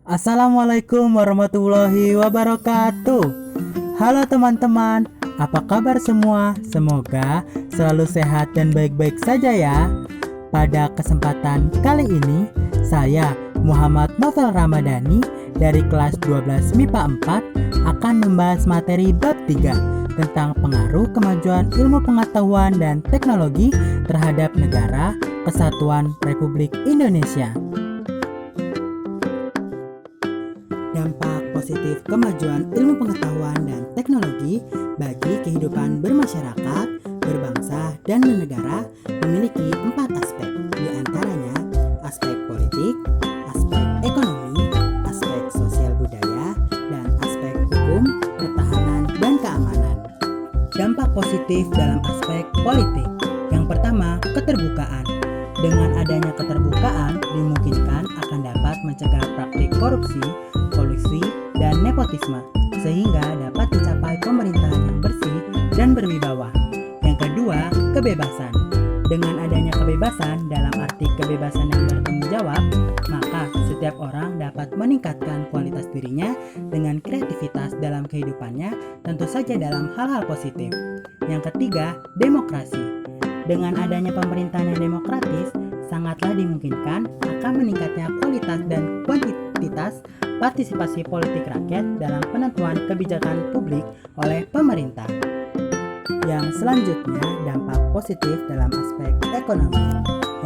Assalamualaikum warahmatullahi wabarakatuh. Halo teman-teman, apa kabar semua? Semoga selalu sehat dan baik-baik saja ya. Pada kesempatan kali ini, saya Muhammad Novel Ramadhani dari kelas 12 MIPA 4 akan membahas materi bab 3 tentang pengaruh kemajuan ilmu pengetahuan dan teknologi terhadap negara Kesatuan Republik Indonesia. Dampak positif kemajuan ilmu pengetahuan dan teknologi bagi kehidupan bermasyarakat, berbangsa, dan bernegara memiliki 4 aspek, di antaranya aspek politik, aspek ekonomi, aspek sosial budaya, dan aspek hukum, pertahanan, dan keamanan. Dampak positif dalam aspek politik. Yang pertama, keterbukaan. Dengan adanya keterbukaan, dimungkinkan akan dapat mencegah praktik korupsi, kolusi, dan nepotisme, sehingga dapat dicapai pemerintahan yang bersih dan berwibawa. Yang kedua, kebebasan. Dengan adanya kebebasan, dalam arti kebebasan yang bertanggung jawab, maka setiap orang dapat meningkatkan kualitas dirinya dengan kreativitas dalam kehidupannya, tentu saja dalam hal-hal positif. Yang ketiga, demokrasi. Dengan adanya pemerintahan yang demokratis, sangatlah dimungkinkan akan meningkatnya kualitas dan kuantitas partisipasi politik rakyat dalam penentuan kebijakan publik oleh pemerintah. Yang selanjutnya, dampak positif dalam aspek ekonomi.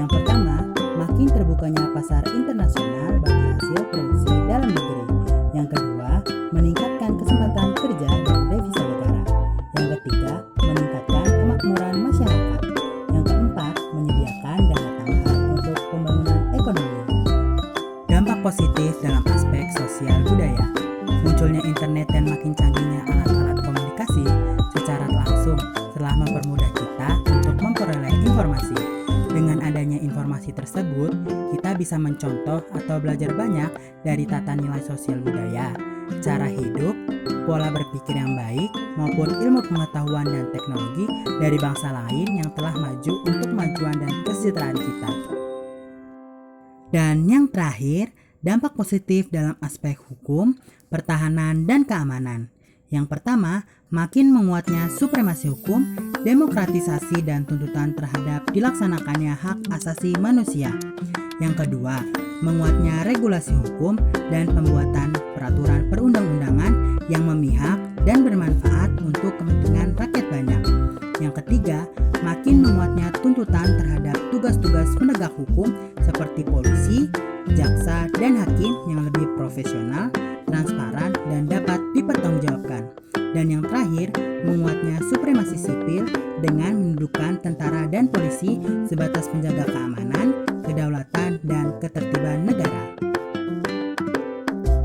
Yang pertama, makin terbukanya pasar internasional bagi hasil produksi dalam negeri. Yang kedua, meningkatkan kesempatan kerja dan devisa negara. Yang ketiga, meningkatkan kemakmuran masyarakat. Yang keempat, menyediakan dana tambahan untuk pembangunan ekonomi. Dampak positif dalam aspek sosial budaya. Munculnya internet dan makin canggihnya alat-alat komunikasi secara langsung telah mempermudah kita untuk memperoleh informasi. Dengan adanya informasi tersebut, kita bisa mencontoh atau belajar banyak dari tata nilai sosial budaya, cara hidup, pola berpikir yang baik, maupun ilmu pengetahuan dan teknologi dari bangsa lain yang telah maju untuk kemajuan dan kesejahteraan kita. Dan yang terakhir, dampak positif dalam aspek hukum, pertahanan, dan keamanan. Yang pertama, makin menguatnya supremasi hukum, demokratisasi dan tuntutan terhadap dilaksanakannya hak asasi manusia. Yang kedua, menguatnya regulasi hukum dan pembuatan peraturan perundang-undangan yang memihak dan bermanfaat untuk kepentingan rakyat banyak. Yang ketiga, makin menguatnya tuntutan terhadap tugas-tugas penegak hukum seperti polisi, jaksa, dan hakim yang lebih profesional, transparan, dan dapat dipertanggungjawabkan. Dan yang terakhir, menguatnya supremasi sipil dengan mendudukan tentara dan polisi sebatas penjaga keamanan, kedaulatan, dan ketertiban negara.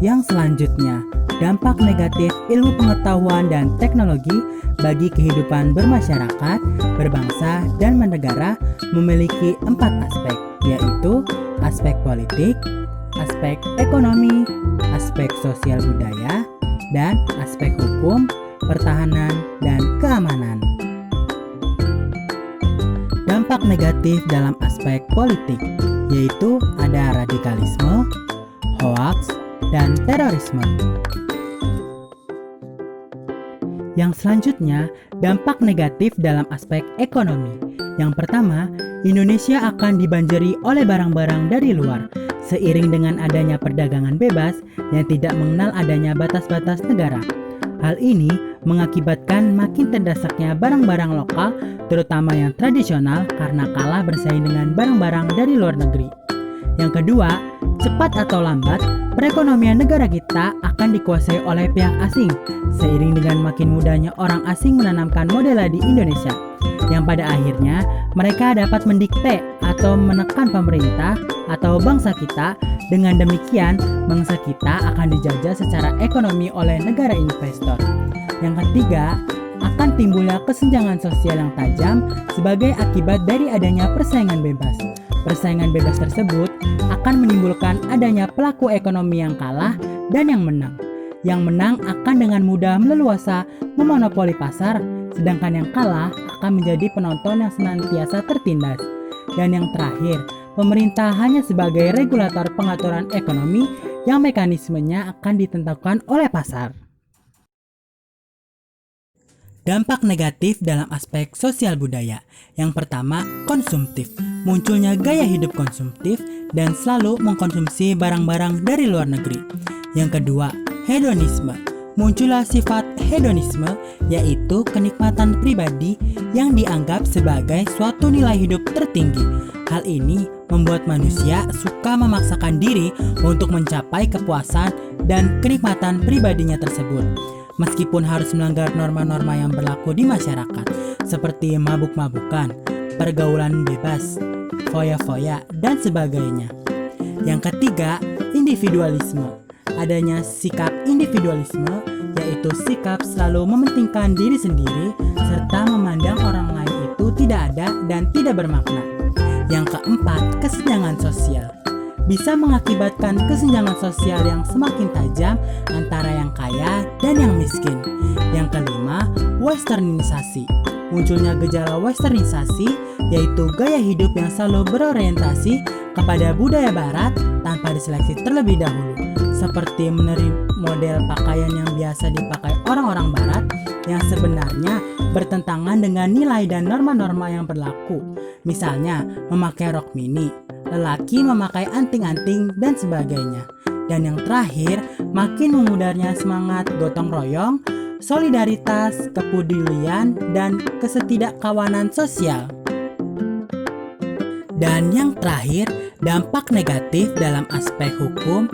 Yang selanjutnya, dampak negatif ilmu pengetahuan dan teknologi bagi kehidupan bermasyarakat, berbangsa, dan bernegara memiliki 4 aspek, yaitu aspek politik, aspek ekonomi, aspek sosial budaya, dan aspek hukum, pertahanan, dan keamanan. Dampak negatif dalam aspek politik, yaitu ada radikalisme, hoaks, dan terorisme. Yang selanjutnya, dampak negatif dalam aspek ekonomi. Yang pertama, Indonesia akan dibanjiri oleh barang-barang dari luar, seiring dengan adanya perdagangan bebas yang tidak mengenal adanya batas-batas negara. Hal ini mengakibatkan makin terdesaknya barang-barang lokal, terutama yang tradisional, karena kalah bersaing dengan barang-barang dari luar negeri. Yang kedua, cepat atau lambat, perekonomian negara kita akan dikuasai oleh pihak asing, seiring dengan makin mudahnya orang asing menanamkan modal di Indonesia, yang pada akhirnya mereka dapat mendikte atau menekan pemerintah atau bangsa kita. Dengan demikian, bangsa kita akan dijajah secara ekonomi oleh negara investor. Yang ketiga, akan timbulnya kesenjangan sosial yang tajam sebagai akibat dari adanya persaingan bebas. Persaingan bebas tersebut akan menimbulkan adanya pelaku ekonomi yang kalah dan yang menang. Yang menang akan dengan mudah meleluasa memonopoli pasar, sedangkan yang kalah akan menjadi penonton yang senantiasa tertindas. Dan yang terakhir, pemerintah hanya sebagai regulator pengaturan ekonomi yang mekanismenya akan ditentukan oleh pasar. Dampak negatif dalam aspek sosial budaya. Yang pertama, konsumtif. Munculnya gaya hidup konsumtif dan selalu mengkonsumsi barang-barang dari luar negeri. Yang kedua, hedonisme. Muncullah sifat hedonisme, yaitu kenikmatan pribadi yang dianggap sebagai suatu nilai hidup tertinggi. Hal ini membuat manusia suka memaksakan diri untuk mencapai kepuasan dan kenikmatan pribadinya tersebut, meskipun harus melanggar norma-norma yang berlaku di masyarakat, seperti mabuk-mabukan, pergaulan bebas, foya-foya, dan sebagainya. Yang ketiga, individualisme. Adanya sikap individualisme, yaitu sikap selalu mementingkan diri sendiri, serta memandang orang lain itu tidak ada dan tidak bermakna. Yang keempat, kesenjangan sosial. Bisa mengakibatkan kesenjangan sosial yang semakin tajam antara yang kaya dan yang miskin. Yang kelima, westernisasi. Munculnya gejala westernisasi, yaitu gaya hidup yang selalu berorientasi kepada budaya barat tanpa diseleksi terlebih dahulu, seperti menerima model pakaian yang biasa dipakai orang-orang barat yang sebenarnya bertentangan dengan nilai dan norma-norma yang berlaku. Misalnya, memakai rok mini, lelaki memakai anting-anting, dan sebagainya. Dan yang terakhir, makin memudarnya semangat gotong royong, solidaritas, kepedulian, dan ketidakkawanan sosial. Dan yang terakhir, dampak negatif dalam aspek hukum,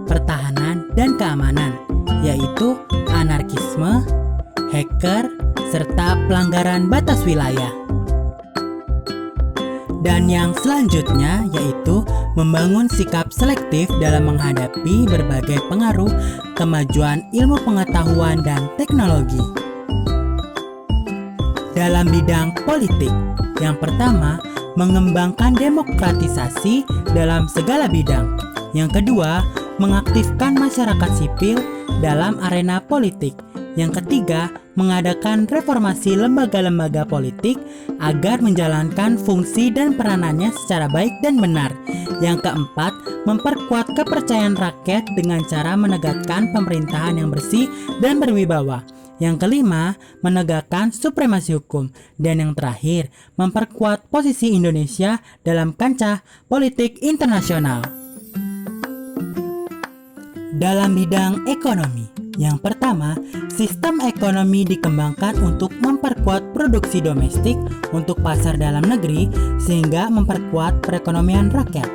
pertahanan, dan keamanan, yaitu anarkisme, hacker, serta pelanggaran batas wilayah. Dan yang selanjutnya yaitu membangun sikap selektif dalam menghadapi berbagai pengaruh kemajuan ilmu pengetahuan dan teknologi. Dalam bidang politik, yang pertama, mengembangkan demokratisasi dalam segala bidang. Yang kedua, mengaktifkan masyarakat sipil dalam arena politik. Yang ketiga, mengadakan reformasi lembaga-lembaga politik agar menjalankan fungsi dan peranannya secara baik dan benar. Yang keempat, memperkuat kepercayaan rakyat dengan cara menegakkan pemerintahan yang bersih dan berwibawa. Yang kelima, menegakkan supremasi hukum. Dan yang terakhir, memperkuat posisi Indonesia dalam kancah politik internasional. Dalam bidang ekonomi, yang pertama, sistem ekonomi dikembangkan untuk memperkuat produksi domestik untuk pasar dalam negeri sehingga memperkuat perekonomian rakyat.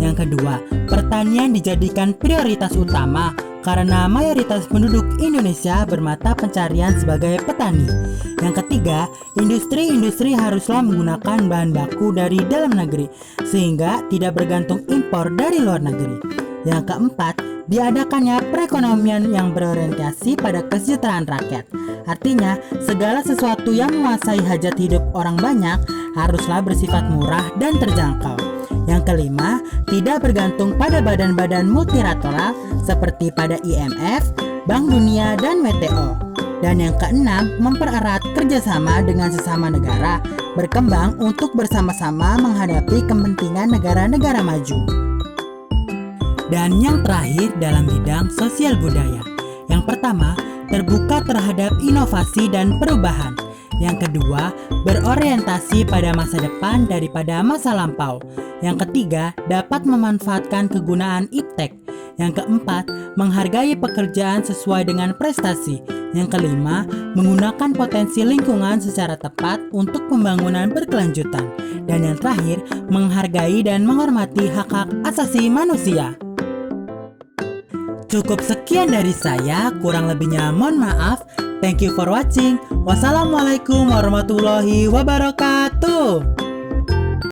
Yang kedua, pertanian dijadikan prioritas utama karena mayoritas penduduk Indonesia bermata pencarian sebagai petani. Yang ketiga, industri-industri haruslah menggunakan bahan baku dari dalam negeri sehingga tidak bergantung impor dari luar negeri. Yang keempat, diadakannya perekonomian yang berorientasi pada kesejahteraan rakyat. Artinya, segala sesuatu yang menguasai hajat hidup orang banyak haruslah bersifat murah dan terjangkau. Yang kelima, tidak bergantung pada badan-badan multilateral seperti pada IMF, Bank Dunia, dan WTO. Dan yang keenam, mempererat kerjasama dengan sesama negara berkembang untuk bersama-sama menghadapi kepentingan negara-negara maju. Dan yang terakhir dalam bidang sosial budaya. Yang pertama, terbuka terhadap inovasi dan perubahan. Yang kedua, berorientasi pada masa depan daripada masa lampau. Yang ketiga, dapat memanfaatkan kegunaan iptek. Yang keempat, menghargai pekerjaan sesuai dengan prestasi. Yang kelima, menggunakan potensi lingkungan secara tepat untuk pembangunan berkelanjutan. Dan yang terakhir, menghargai dan menghormati hak-hak asasi manusia. Cukup sekian dari saya, kurang lebihnya mohon maaf. Thank you for watching. Wassalamualaikum warahmatullahi wabarakatuh.